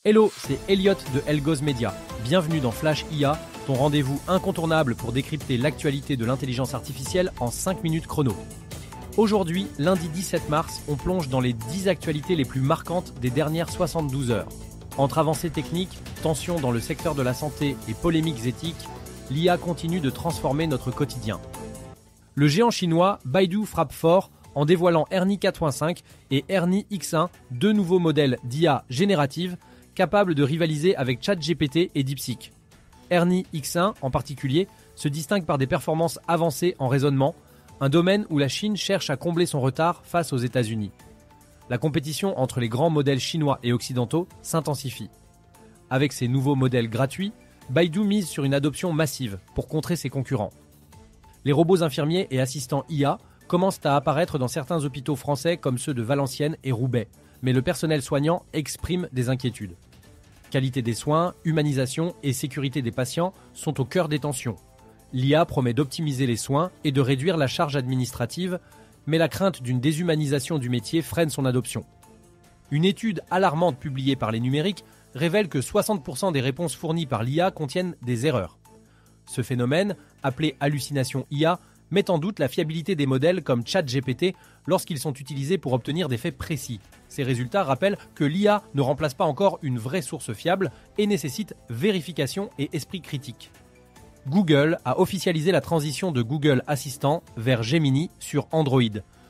Hello, c'est Elliot de Elgoz Media. Bienvenue dans Flash IA, ton rendez-vous incontournable pour décrypter l'actualité de l'intelligence artificielle en 5 minutes chrono. Aujourd'hui, lundi 17 mars, on plonge dans les 10 actualités les plus marquantes des dernières 72 heures. Entre avancées techniques, tensions dans le secteur de la santé et polémiques éthiques, l'IA continue de transformer notre quotidien. Le géant chinois Baidu frappe fort en dévoilant Ernie 4.5 et Ernie X1, deux nouveaux modèles d'IA générative capables de rivaliser avec ChatGPT et DeepSeek. Ernie X1 en particulier se distingue par des performances avancées en raisonnement, un domaine où la Chine cherche à combler son retard face aux États-Unis. La compétition entre les grands modèles chinois et occidentaux s'intensifie. Avec ces nouveaux modèles gratuits, Baidu mise sur une adoption massive pour contrer ses concurrents. Les robots infirmiers et assistants IA commencent à apparaître dans certains hôpitaux français comme ceux de Valenciennes et Roubaix, mais le personnel soignant exprime des inquiétudes. Qualité des soins, humanisation et sécurité des patients sont au cœur des tensions. L'IA promet d'optimiser les soins et de réduire la charge administrative, mais la crainte d'une déshumanisation du métier freine son adoption. Une étude alarmante publiée par Les Numériques révèle que 60% des réponses fournies par l'IA contiennent des erreurs. Ce phénomène, appelé hallucination IA, met en doute la fiabilité des modèles comme ChatGPT lorsqu'ils sont utilisés pour obtenir des faits précis. Ces résultats rappellent que l'IA ne remplace pas encore une vraie source fiable et nécessite vérification et esprit critique. Google a officialisé la transition de Google Assistant vers Gemini sur Android.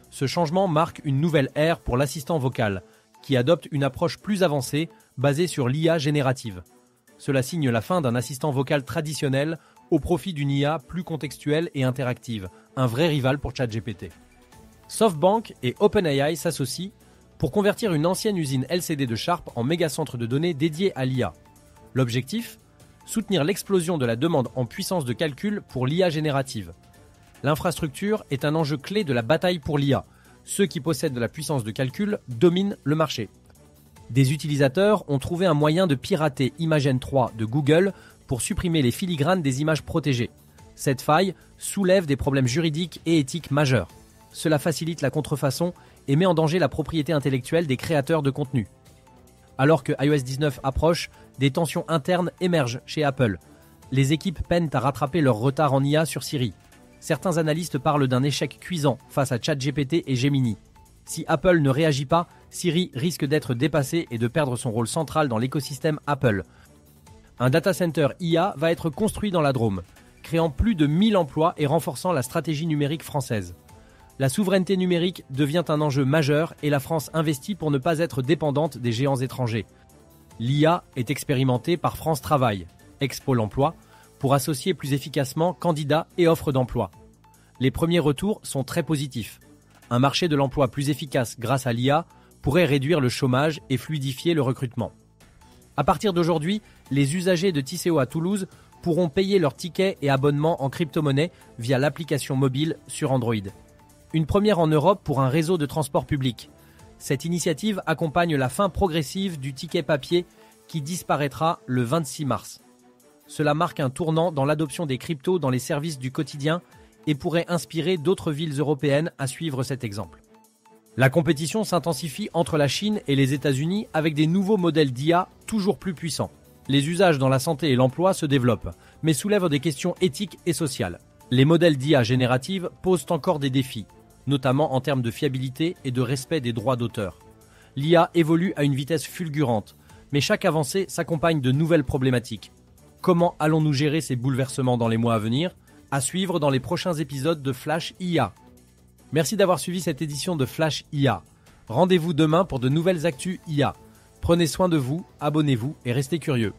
Ce changement marque une nouvelle ère pour l'assistant vocal, qui adopte une approche plus avancée basée sur l'IA générative. Cela signe la fin d'un assistant vocal traditionnel au profit d'une IA plus contextuelle et interactive, un vrai rival pour ChatGPT. SoftBank et OpenAI s'associent pour convertir une ancienne usine LCD de Sharp en méga-centre de données dédié à l'IA. L'objectif ? Soutenir l'explosion de la demande en puissance de calcul pour l'IA générative. L'infrastructure est un enjeu clé de la bataille pour l'IA. Ceux qui possèdent de la puissance de calcul dominent le marché. Des utilisateurs ont trouvé un moyen de pirater Imagen 3 de Google pour supprimer les filigranes des images protégées. Cette faille soulève des problèmes juridiques et éthiques majeurs. Cela facilite la contrefaçon et met en danger la propriété intellectuelle des créateurs de contenu. Alors que iOS 19 approche, des tensions internes émergent chez Apple. Les équipes peinent à rattraper leur retard en IA sur Siri. Certains analystes parlent d'un échec cuisant face à ChatGPT et Gemini. Si Apple ne réagit pas, Siri risque d'être dépassé et de perdre son rôle central dans l'écosystème Apple. Un data center IA va être construit dans la Drôme, créant plus de 1000 emplois et renforçant la stratégie numérique française. La souveraineté numérique devient un enjeu majeur et la France investit pour ne pas être dépendante des géants étrangers. L'IA est expérimentée par France Travail, ex-Pôle emploi, pour associer plus efficacement candidats et offres d'emploi. Les premiers retours sont très positifs. Un marché de l'emploi plus efficace grâce à l'IA pourrait réduire le chômage et fluidifier le recrutement. À partir d'aujourd'hui, les usagers de Tisséo à Toulouse pourront payer leurs tickets et abonnements en crypto-monnaie via l'application mobile sur Android. Une première en Europe pour un réseau de transport public. Cette initiative accompagne la fin progressive du ticket papier qui disparaîtra le 26 mars. Cela marque un tournant dans l'adoption des cryptos dans les services du quotidien et pourrait inspirer d'autres villes européennes à suivre cet exemple. La compétition s'intensifie entre la Chine et les États-Unis avec des nouveaux modèles d'IA toujours plus puissants. Les usages dans la santé et l'emploi se développent, mais soulèvent des questions éthiques et sociales. Les modèles d'IA générative posent encore des défis, notamment en termes de fiabilité et de respect des droits d'auteur. L'IA évolue à une vitesse fulgurante, mais chaque avancée s'accompagne de nouvelles problématiques. Comment allons-nous gérer ces bouleversements dans les mois à venir ? À suivre dans les prochains épisodes de Flash IA. Merci d'avoir suivi cette édition de Flash IA. Rendez-vous demain pour de nouvelles actus IA. Prenez soin de vous, abonnez-vous et restez curieux.